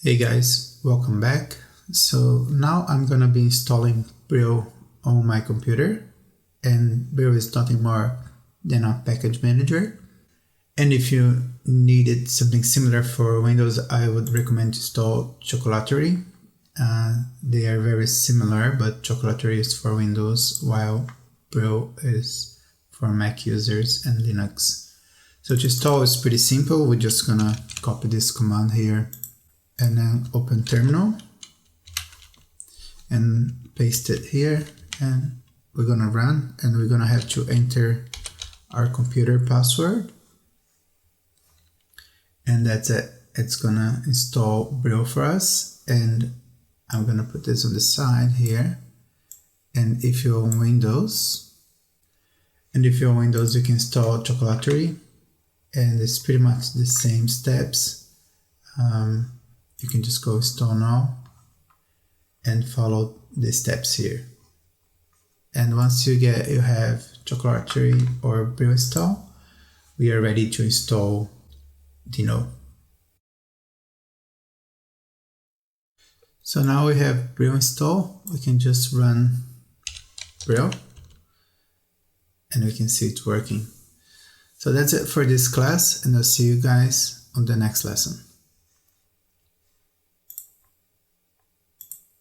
Hey guys, welcome back. So now I'm gonna be installing Brew on my computer, and Brew is nothing more than a package manager. And if you needed something similar for Windows, I would recommend to install Chocolatery. They are very similar, but Chocolatery is for Windows while Brew is for Mac users and Linux. So to install is pretty simple. We're just gonna copy this command here and then open terminal and paste it here, and we're gonna run, and we're gonna have to enter our computer password, and that's it. It's gonna install Brew for us, and I'm gonna put this on the side here. And if you're on Windows, you can install Chocolatery, and it's pretty much the same steps. You can just go install now and follow the steps here. And once you have Chocolatery or Brew install, we are ready to install Dino. So now we have Brew install. We can just run Brew and we can see it working. So that's it for this class, and I'll see you guys on the next lesson.